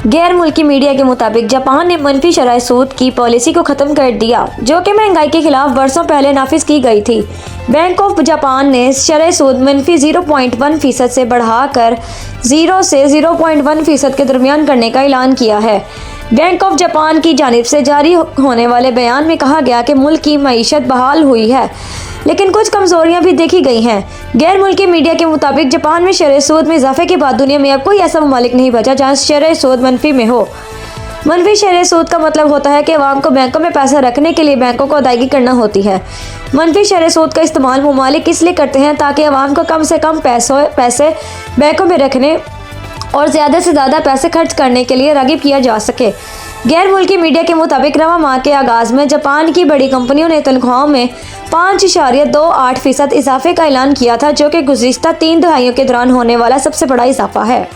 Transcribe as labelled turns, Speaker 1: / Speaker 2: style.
Speaker 1: गैर मुल्की मीडिया के मुताबिक जापान ने मनफी शरह सूद की पॉलिसी को ख़त्म कर दिया, जो कि महंगाई के खिलाफ वर्षों पहले नाफिज की गई थी। बैंक ऑफ जापान ने शरह सूद मनफी 0.1% से बढ़ाकर 0 से 0.1% के दरमियान करने का ऐलान किया है। बैंक ऑफ जापान की जानिब से जारी होने वाले बयान में कहा गया कि मुल्क की मईशत बहाल हुई है, लेकिन कुछ कमजोरियां भी देखी गई हैं। गैर मुल्की मीडिया के मुताबिक जापान में शरह सूद में इजाफे के बाद दुनिया में अब कोई ऐसा ममालिक नहीं बचा जहां शरह सूद मनफी में हो। मनफी शरह सूद का मतलब होता है कि अवाम को बैंकों में पैसा रखने के लिए बैंकों को अदायगी करना होती है। मनफी शरह सूद का इस्तेमाल ममालिक इसलिए करते हैं ताकि अवाम को कम से कम पैसे बैंकों में रखने और ज़्यादा से ज़्यादा पैसे खर्च करने के लिए राग़िब किया जा सके। गैर मुल्की मीडिया के मुताबिक रवा माह के आगाज़ में जापान की बड़ी कंपनियों ने तनख्वाहों में 5.28% इजाफे का ऐलान किया था, जो कि गुज़िश्ता 3 दहाइयों के दौरान होने वाला सबसे बड़ा इजाफा है।